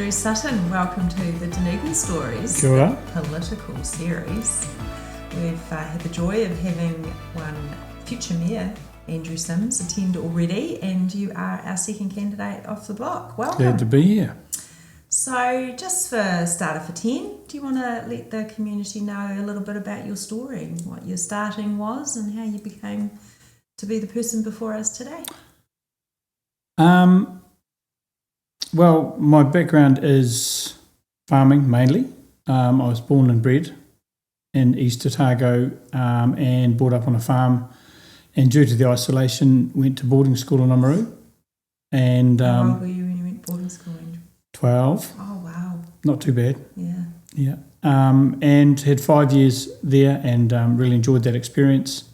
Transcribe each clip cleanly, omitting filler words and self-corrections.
Andrew Sutton. Welcome to the Dunedin Stories, Kia ora. Political series. We've had the joy of having one future Mayor, Andrew Sims, attend already, and you are our second candidate off the block. Welcome. Glad to be here. So, just for starter for 10, do you want to let the community know a little bit about your story, what your starting was, and how you became to be the person before us today? Well, my background is farming mainly. I was born and bred in East Otago and brought up on a farm. And due to the isolation, went to boarding school in Oamaru. And How old were you when you went to boarding school, Andrew? 12. Oh, wow. Not too bad. Yeah. And had 5 years there and really enjoyed that experience.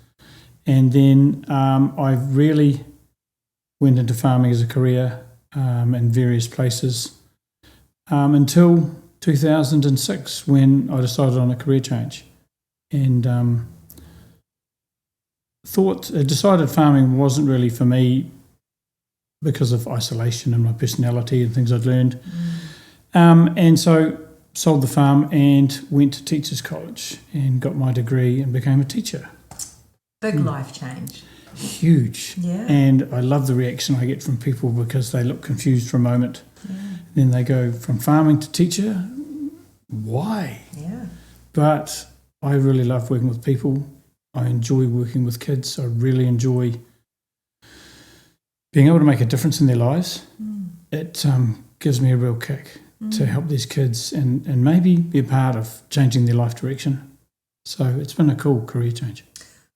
And then I really went into farming as a career in various places until 2006 when I decided on a career change and decided farming wasn't really for me because of isolation and my personality and things I'd learned. And so sold the farm and went to Teachers College and got my degree and became a teacher. Big life change. Huge. Yeah. And I love the reaction I get from people because they look confused for a moment. Yeah. Then they go from farming to teacher. Why? Yeah. But I really love working with people. I enjoy working with kids. I really enjoy being able to make a difference in their lives. It gives me a real kick to help these kids and maybe be a part of changing their life direction. So it's been a cool career change.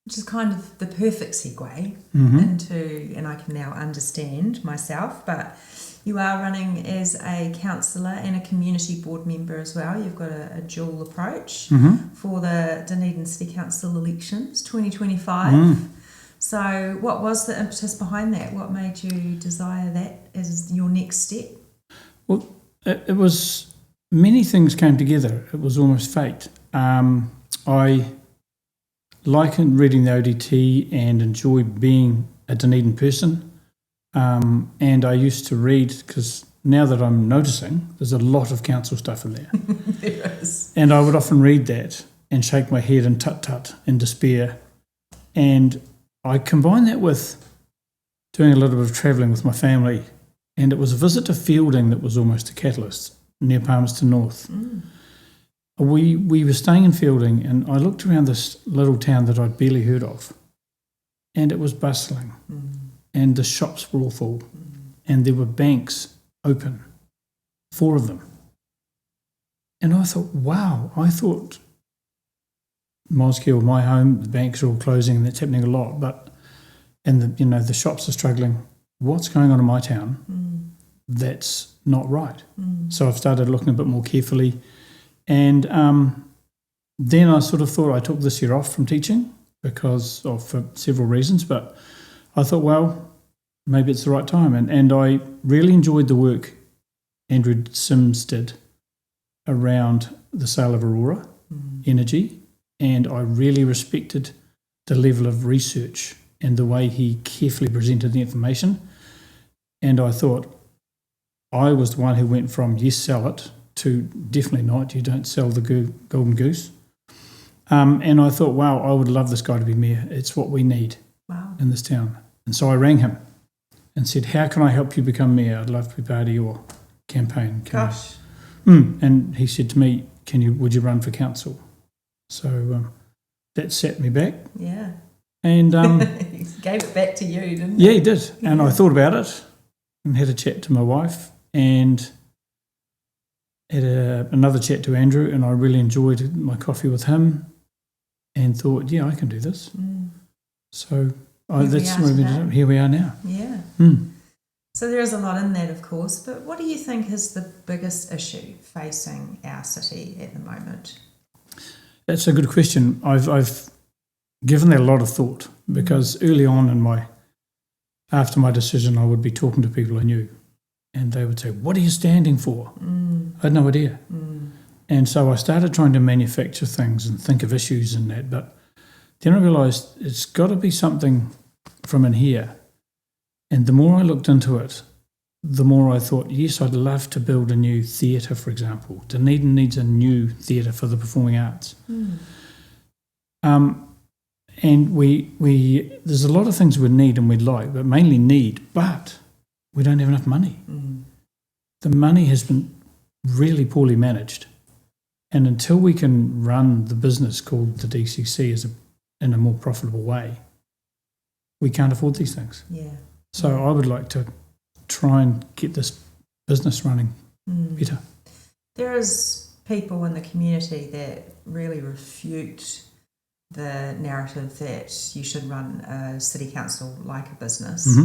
Which is kind of the perfect segue into, and I can now understand myself, but you are running as a councillor and a community board member as well. You've got a dual approach for the Dunedin City Council elections 2025. So what was the impetus behind that? What made you desire that as your next step? Well, it was, many things came together. It was almost fate. I like reading the ODT and enjoy being a Dunedin person. And I used to read, because now that I'm noticing, there's a lot of council stuff in there. There is. And I would often read that and shake my head and tut-tut in despair. And I combined that with doing a little bit of travelling with my family. And it was a visit to Fielding that was almost a catalyst, near Palmerston North. We were staying in Fielding and I looked around this little town that I'd barely heard of and it was bustling and the shops were all full and there were banks open, 4 of them. And I thought, wow, Mosgiel, my home, the banks are all closing and that's happening a lot, but the shops are struggling. What's going on in my town? That's not right. So I've started looking a bit more carefully. And then I sort of thought I took this year off from teaching for several reasons, but I thought, well, maybe it's the right time. And I really enjoyed the work Andrew Sims did around the sale of Aurora Energy, and I really respected the level of research and the way he carefully presented the information. And I thought I was the one who went from yes, sell it, to definitely not, you don't sell the golden goose. And I thought, wow, I would love this guy to be mayor. It's what we need in this town. And so I rang him and said, how can I help you become mayor? I'd love to be part of your campaign. Gosh. And he said to me, would you run for council? So that set me back. Yeah. And he gave it back to you, didn't he? Yeah, he did. And I thought about it and had a chat to my wife and had another chat to Andrew, and I really enjoyed my coffee with him and thought, yeah, I can do this. So here we are now. Yeah. So there is a lot in that, of course, but what do you think is the biggest issue facing our city at the moment? That's a good question. I've given that a lot of thought because early on after my decision, I would be talking to people I knew and they would say, what are you standing for? I had no idea. And so I started trying to manufacture things and think of issues and that, but then I realised it's got to be something from in here. And the more I looked into it, the more I thought, yes, I'd love to build a new theatre, for example. Dunedin needs a new theatre for the performing arts. And we there's a lot of things we need and we'd like, but mainly need, but we don't have enough money. The money has been really poorly managed. And until we can run the business called the DCC in a more profitable way, we can't afford these things. Yeah. So I would like to try and get this business running better. There is people in the community that really refute the narrative that you should run a city council like a business.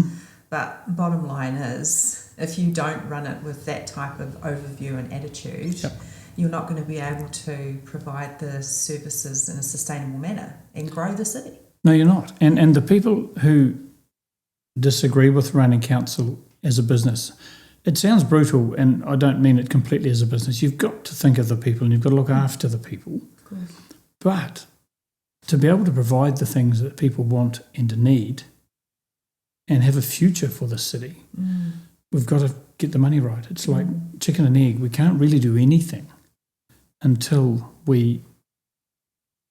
But bottom line is, if you don't run it with that type of overview and attitude, you're not going to be able to provide the services in a sustainable manner and grow the city. No, you're not. And the people who disagree with running council as a business, it sounds brutal, and I don't mean it completely as a business. You've got to think of the people and you've got to look after the people. Of course. But to be able to provide the things that people want and need and have a future for the city, we've got to get the money right. It's like chicken and egg. We can't really do anything until we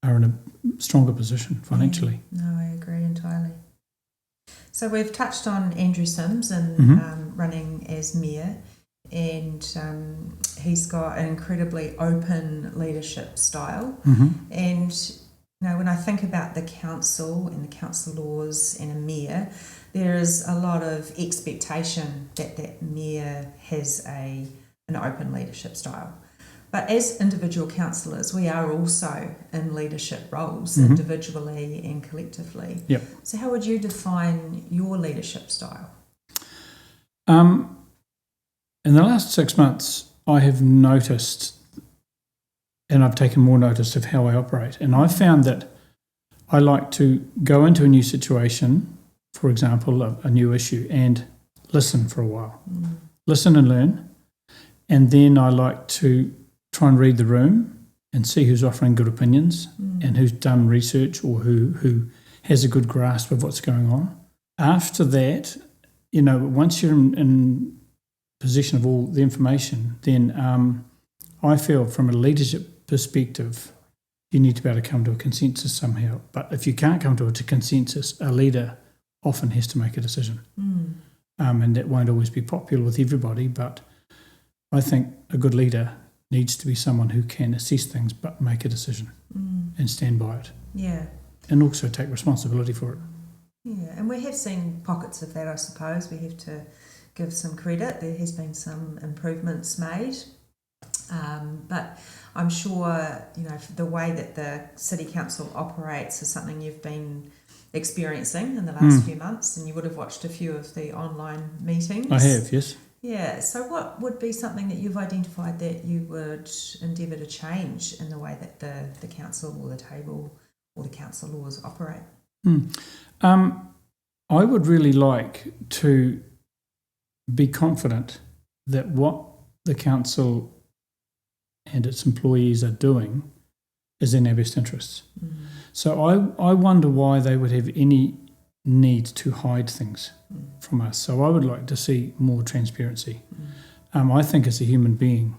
are in a stronger position financially. No, I agree entirely. So we've touched on Andrew Sims and running as mayor, and he's got an incredibly open leadership style. And when I think about the council and the councillors and a mayor, there is a lot of expectation that mayor has an open leadership style. But as individual councillors, we are also in leadership roles individually and collectively. Yep. So how would you define your leadership style? In the last 6 months, I have noticed, and I've taken more notice of how I operate, and I've found that I like to go into a new situation, for example, a new issue, and listen for a while. Listen and learn. And then I like to try and read the room and see who's offering good opinions and who's done research or who has a good grasp of what's going on. After that, once you're in possession of all the information, then I feel from a leadership perspective, you need to be able to come to a consensus somehow. But if you can't come to a consensus, a leader often has to make a decision. And that won't always be popular with everybody, but I think a good leader needs to be someone who can assess things but make a decision and stand by it. Yeah. And also take responsibility for it. Yeah, and we have seen pockets of that, I suppose. We have to give some credit. There has been some improvements made. But I'm sure, the way that the City Council operates is something you've been experiencing in the last few months, and you would have watched a few of the online meetings. I have, yes. Yeah, so what would be something that you've identified that you would endeavour to change in the way that the council or the table or the councillors operate? I would really like to be confident that what the council and its employees are doing is in our best interests. So I wonder why they would have any need to hide things from us. So I would like to see more transparency. I think as a human being,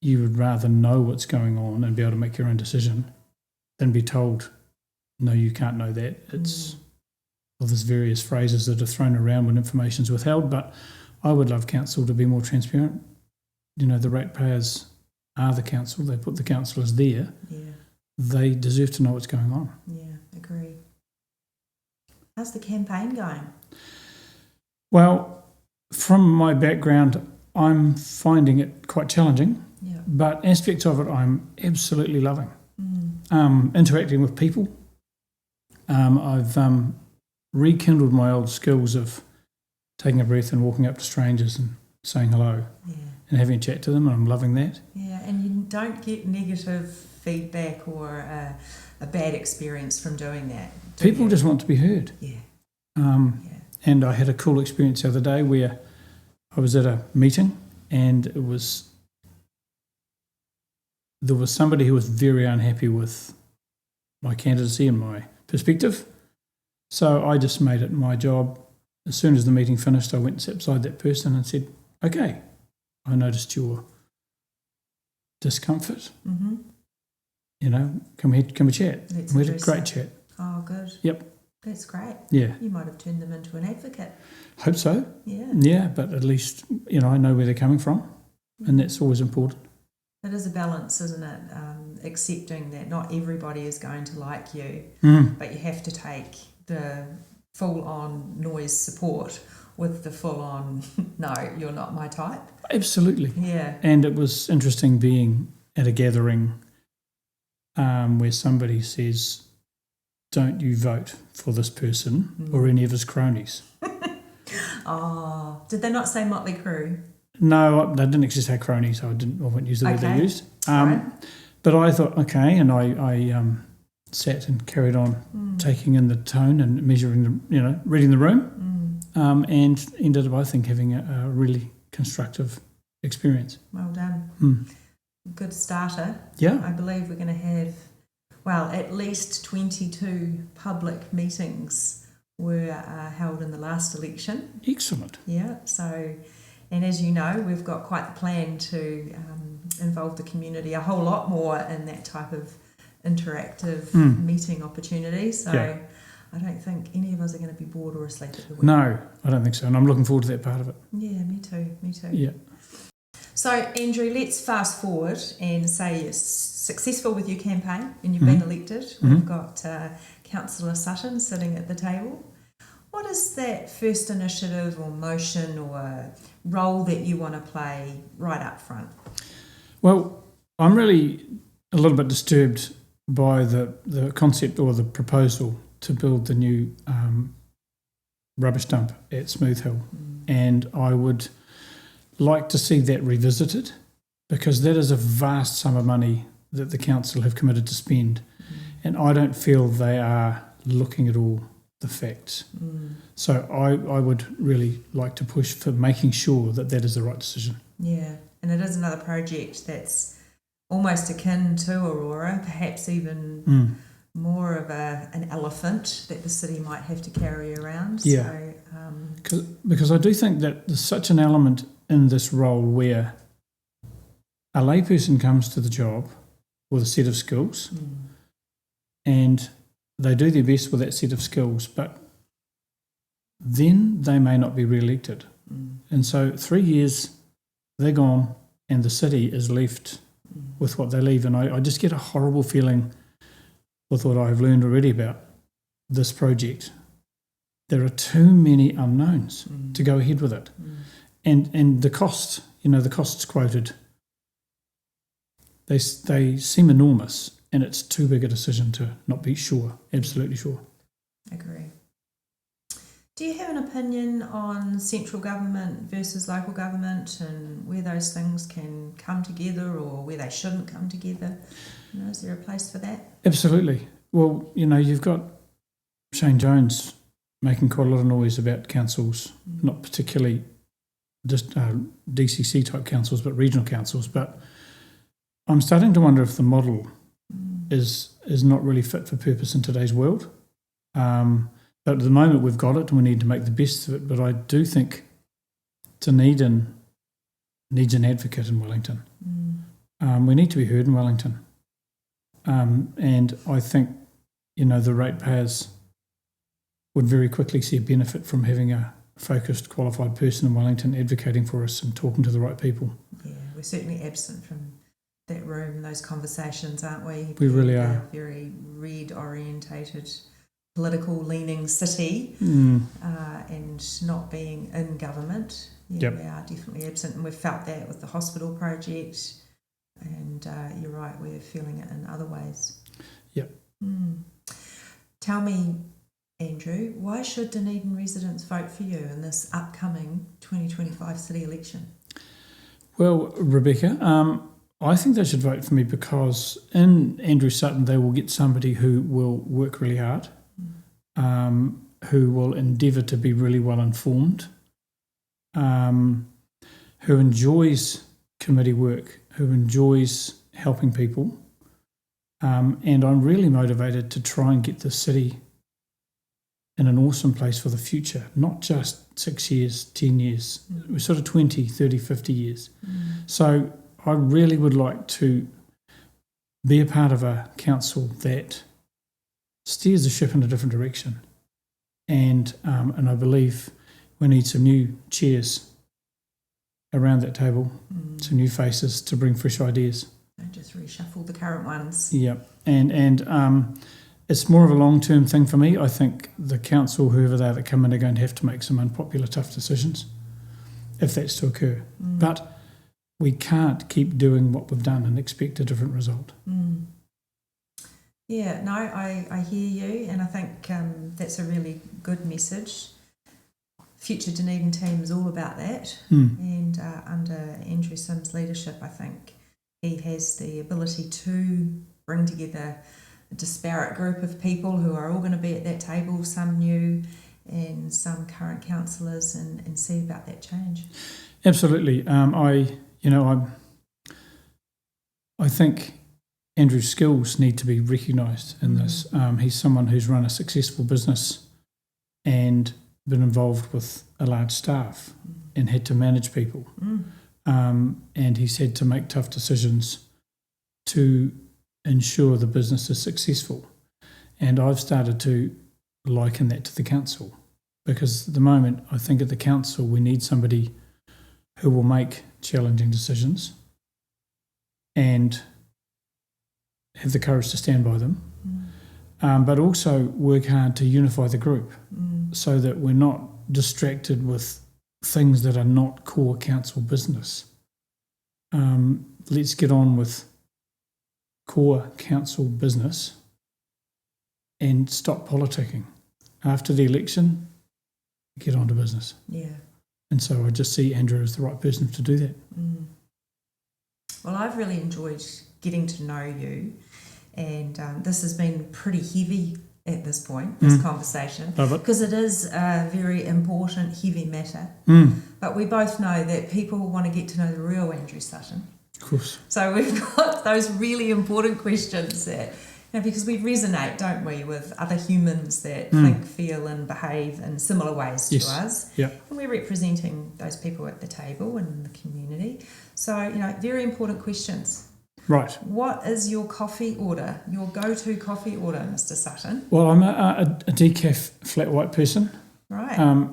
you would rather know what's going on and be able to make your own decision than be told, no, you can't know that. There's various phrases that are thrown around when information's withheld, but I would love council to be more transparent. The ratepayers are the council. They put the councillors there. Yeah. They deserve to know what's going on. Yeah, agree. How's the campaign going? Well, from my background, I'm finding it quite challenging, but aspects of it I'm absolutely loving. Interacting with people. I've rekindled my old skills of taking a breath and walking up to strangers and saying hello and having a chat to them, and I'm loving that. Yeah, and you don't get negative feedback or a bad experience from doing that. People just want to be heard. Yeah. And I had a cool experience the other day where I was at a meeting and there was somebody who was very unhappy with my candidacy and my perspective. So I just made it my job as soon as the meeting finished, I went and sat beside that person and said, okay, I noticed your discomfort. Mm-hmm. You know, can we chat? We had a great chat. Oh, good. Yep. That's great. Yeah. You might have turned them into an advocate. Hope so. Yeah. Yeah, but at least, you know, I know where they're coming from, and that's always important. It is a balance, isn't it? Accepting that not everybody is going to like you, but you have to take the full-on noise support with the full-on, no, you're not my type. Absolutely. Yeah. And it was interesting being at a gathering where somebody says, don't you vote for this person or any of his cronies. Oh, did they not say Motley Crue? No, they didn't actually say cronies. I wouldn't use the word they used. Right. But I thought, okay, and I sat and carried on taking in the tone and measuring, reading the room, and ended up, I think, having a really constructive experience. Well done. Good starter. Yeah. I believe we're going to have, at least 22 public meetings were held in the last election. Excellent. Yeah, so, and as you know, we've got quite the plan to involve the community a whole lot more in that type of interactive meeting opportunity. So I don't think any of us are going to be bored or asleep at the wheel. No, I don't think so. And I'm looking forward to that part of it. Yeah, me too. Yeah. So, Andrew, let's fast forward and say you're successful with your campaign and you've been elected. We've got Councillor Sutton sitting at the table. What is that first initiative or motion or role that you want to play right up front? Well, I'm really a little bit disturbed by the concept or the proposal to build the new rubbish dump at Smooth Hill. And I would like to see that revisited, because that is a vast sum of money that the council have committed to spend, and I don't feel they are looking at all the facts. So I would really like to push for making sure that is the right decision. Yeah, and it is another project that's almost akin to Aurora, perhaps even more of an elephant that the city might have to carry around. Yeah, because I do think that there's such an element in this role where a layperson comes to the job with a set of skills and they do their best with that set of skills, but then they may not be re-elected. And so 3 years, they're gone and the city is left with what they leave. And I just get a horrible feeling with what I've learned already about this project. There are too many unknowns to go ahead with it. And the cost, the costs quoted, they seem enormous, and it's too big a decision to not be sure, absolutely sure. Agree. Do you have an opinion on central government versus local government and where those things can come together or where they shouldn't come together? Is there a place for that? Absolutely. Well, you've got Shane Jones making quite a lot of noise about councils, not particularly just DCC type councils, but regional councils. But I'm starting to wonder if the model is not really fit for purpose in today's world. But at the moment we've got it and we need to make the best of it. But I do think Dunedin needs an advocate in Wellington. We need to be heard in Wellington. And I think, the ratepayers would very quickly see a benefit from having a focused, qualified person in Wellington advocating for us and talking to the right people. Yeah, we're certainly absent from that room, those conversations, aren't we? We really are. A very red-orientated, political-leaning city and not being in government. Yeah, we are definitely absent, and we've felt that with the hospital project, and you're right, we're feeling it in other ways. Yep. Tell me, Andrew, why should Dunedin residents vote for you in this upcoming 2025 city election? Well, Rebecca, I think they should vote for me because in Andrew Sutton they will get somebody who will work really hard, who will endeavour to be really well informed, who enjoys committee work, who enjoys helping people, and I'm really motivated to try and get the city in an awesome place for the future, not just 6 years, 10 years, we're sort of 20, 30, 50 years. So I really would like to be a part of a council that steers the ship in a different direction. And I believe we need some new chairs around that table, some new faces to bring fresh ideas. Don't just reshuffle the current ones. Yeah, and it's more of a long-term thing for me. I think the council, whoever they are that come in, are going to have to make some unpopular, tough decisions if that's to occur. But we can't keep doing what we've done and expect a different result. Yeah, no, I hear you, and I think that's a really good message. Future Dunedin team is all about that, and under Andrew Sims' leadership, I think he has the ability to bring together a disparate group of people who are all going to be at that table, some new and some current councillors, and see about that change. Absolutely. I think Andrew's skills need to be recognised in this. He's someone who's run a successful business and been involved with a large staff and had to manage people. And he's had to make tough decisions to ensure the business is successful. And I've started to liken that to the council, because at the moment I think at the council we need somebody who will make challenging decisions and have the courage to stand by them, but also work hard to unify the group so that we're not distracted with things that are not core council business. Let's get on with core council business and stop politicking. After the election, get on to business. Yeah. And so I just see Andrew as the right person to do that. Well, I've really enjoyed getting to know you, and this has been pretty heavy at this point, this conversation, because it is a very important, heavy matter. But we both know that people want to get to know the real Andrew Sutton. Of course. So we've got those really important questions that, because we resonate, don't we, with other humans that think, feel and behave in similar ways to us. Yeah. And we're representing those people at the table and in the community. So, very important questions. Right. What is your coffee order, your go-to coffee order, Mr. Sutton? Well, I'm a decaf flat white person. Right.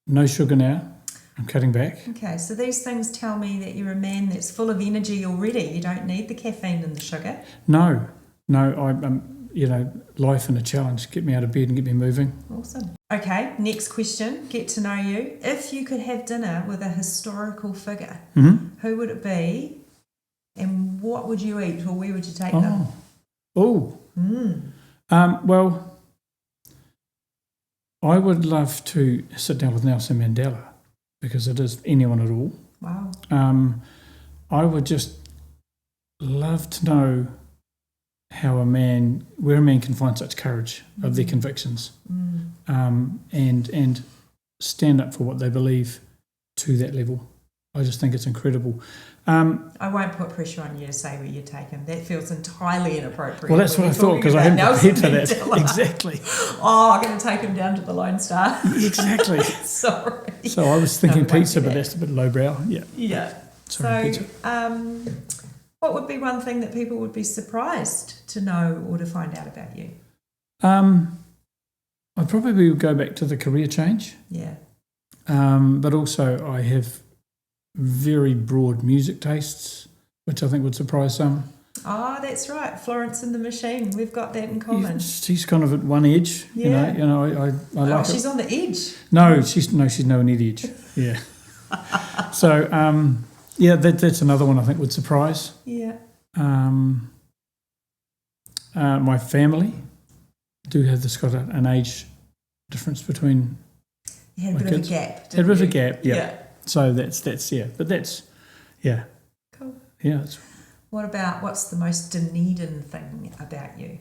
No sugar now. I'm cutting back. Okay, so these things tell me that you're a man that's full of energy already. You don't need the caffeine and the sugar. No, life and a challenge. Get me out of bed and get me moving. Awesome. Okay, next question. Get to know you. If you could have dinner with a historical figure, who would it be, and what would you eat, or where would you take them? Well, I would love to sit down with Nelson Mandela, because it is anyone at all. Wow. I would just love to know where a man can find such courage of their convictions, and stand up for what they believe to that level. I just think it's incredible. I won't put pressure on you to say where you take him. That feels entirely inappropriate. Well, that's what I thought, because I hadn't prepared for that. Exactly. I'm going to take him down to the Lone Star. Exactly. Sorry. So I was thinking pizza, but that's a bit lowbrow. Yeah. Yeah. Sorry, so, pizza. What would be one thing that people would be surprised to know or to find out about you? I probably would go back to the career change. Yeah. But also I have very broad music tastes, which I think would surprise some. Oh, that's right. Florence and the Machine. We've got that in common. She's kind of at one edge. Yeah. I like she's it. on the edge. No, she's nowhere near the edge. Yeah. So, that's another one I think would surprise. Yeah. My family has got an age difference between. You had a bit of a gap. Had a bit of a gap, yeah. Yeah. So that's yeah. But that's, yeah. Cool. Yeah. What's the most Dunedin thing about you?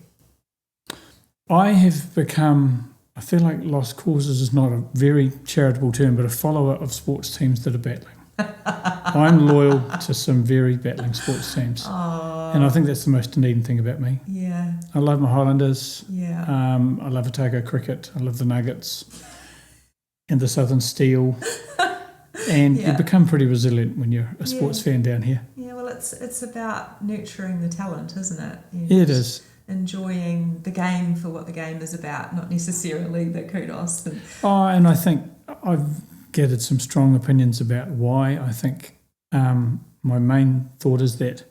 I have become, I feel like lost causes is not a very charitable term, but a follower of sports teams that are battling. I'm loyal to some very battling sports teams. Oh. And I think that's the most Dunedin thing about me. Yeah. I love my Highlanders. Yeah. I love Otago cricket. I love the Nuggets and the Southern Steel. And you become pretty resilient when you're a sports fan down here. Yeah, well, it's about nurturing the talent, isn't it? It is. Enjoying the game for what the game is about, not necessarily the kudos. And I think I've gathered some strong opinions about why. I think my main thought is that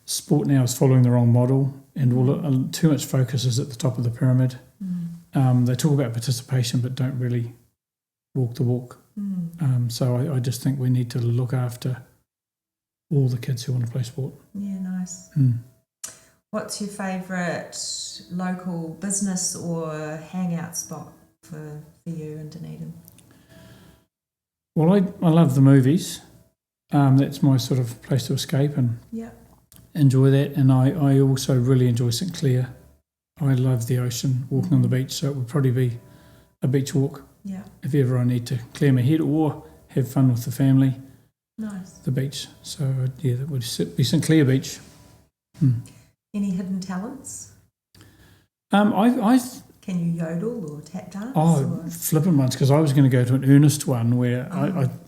sport now is following the wrong model, and too much focus is at the top of the pyramid. They talk about participation but don't really walk the walk. So I just think we need to look after all the kids who want to play sport. Yeah, nice. What's your favourite local business or hangout spot for you in Dunedin? Well, I love the movies. That's my sort of place to escape and enjoy that. And I also really enjoy St Clair. I love the ocean, walking on the beach, so it would probably be a beach walk. Yeah. If ever I need to clear my head or have fun with the family. Nice. The beach. So, that would be St Clair Beach. Any hidden talents? Can you yodel or tap dance? Flippant ones, because I was going to go to an earnest one where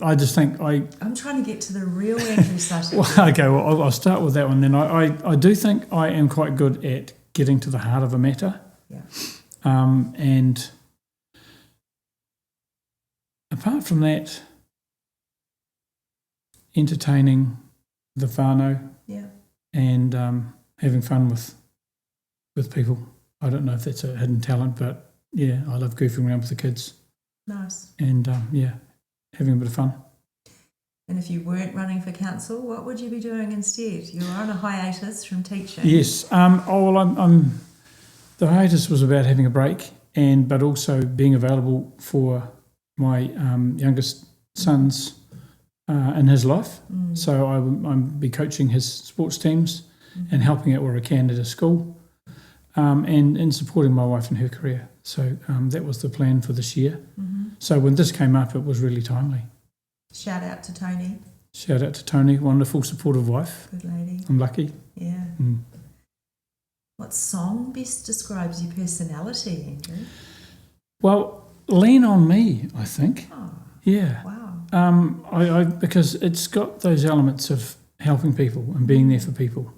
I just think I'm trying to get to the real Andrew Sutton. I'll start with that one then. I do think I am quite good at getting to the heart of a matter. Yeah. And apart from that, entertaining the whānau and having fun with people. I don't know if that's a hidden talent, but I love goofing around with the kids. Nice. And having a bit of fun. And if you weren't running for council, what would you be doing instead? You're on a hiatus from teaching. Yes. I'm the hiatus was about having a break, but also being available for my youngest son's in his life. So I'll be coaching his sports teams and helping out where I can at his school, and supporting my wife in her career. So that was the plan for this year. So when this came up, it was really timely. Shout out to Tony. Shout out to Tony, wonderful, supportive wife. Good lady. I'm lucky. Yeah. What song best describes your personality, Andrew? Well, Lean on Me, I think. Oh, yeah. Wow. I because it's got those elements of helping people and being there for people.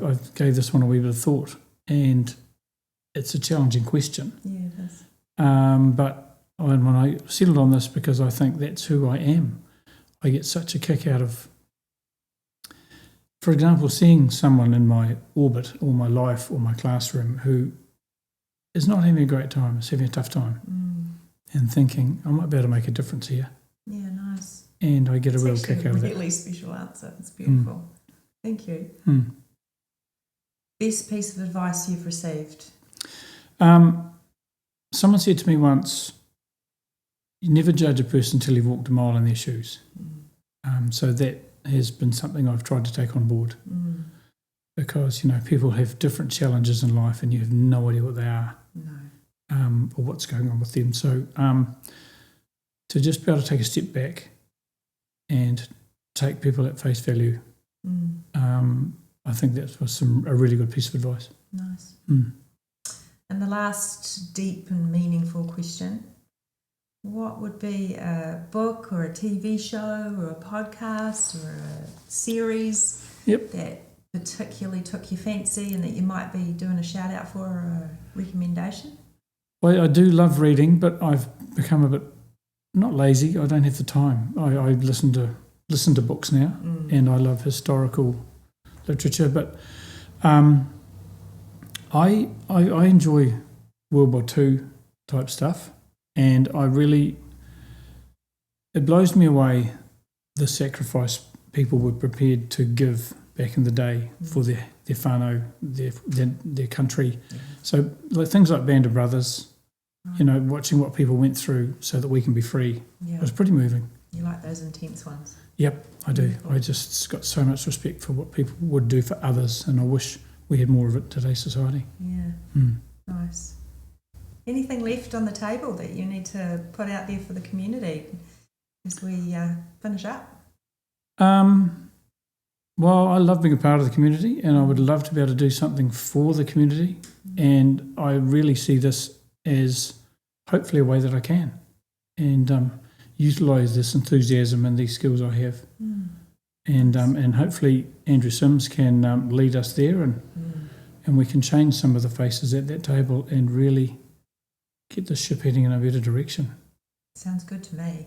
I gave this one a wee bit of thought, and it's a challenging question. Yeah, it is. But when I settled on this, because I think that's who I am, I get such a kick out of, for example, seeing someone in my orbit or my life or my classroom who is not having a great time, is having a tough time, and thinking, I might be able to make a difference here. Yeah, nice. And I get a real kick out of that. It's really special answer. It's beautiful. Thank you. Best piece of advice you've received? Someone said to me once, you never judge a person until you've walked a mile in their shoes. So that has been something I've tried to take on board. Because, people have different challenges in life and you have no idea what they are. No. Or what's going on with them. So to just be able to take a step back and take people at face value, I think that was a really good piece of advice. Nice. And the last deep and meaningful question, what would be a book or a TV show or a podcast or a series that particularly took your fancy and that you might be doing a shout out for or a recommendation? Well, I do love reading, but I've become a bit, not lazy, I don't have the time. I listen to books now, and I love historical literature, but I enjoy World War II type stuff, and it blows me away the sacrifice people were prepared to give back in the day for their whānau, their country. So things like Band of Brothers, watching what people went through so that we can be free, it was pretty moving. You like those intense ones? Yep, I do. I just got so much respect for what people would do for others, and I wish we had more of it in today's society. Yeah, nice. Anything left on the table that you need to put out there for the community as we finish up? Well, I love being a part of the community, and I would love to be able to do something for the community. And I really see this as hopefully a way that I can, and utilise this enthusiasm and these skills I have. And hopefully Andrew Sims can lead us there, and we can change some of the faces at that table and really get the ship heading in a better direction. Sounds good to me.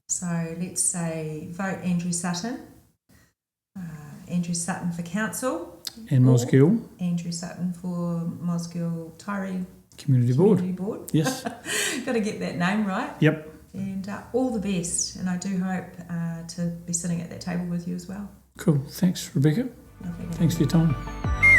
So let's say vote Andrew Sutton. Andrew Sutton for council. And Mosgiel. Andrew Sutton for Mosgiel Taieri Community Board. Yes. Got to get that name right. Yep. And all the best. And I do hope to be sitting at that table with you as well. Cool. Thanks, Rebecca. Lovely. Thanks for your time.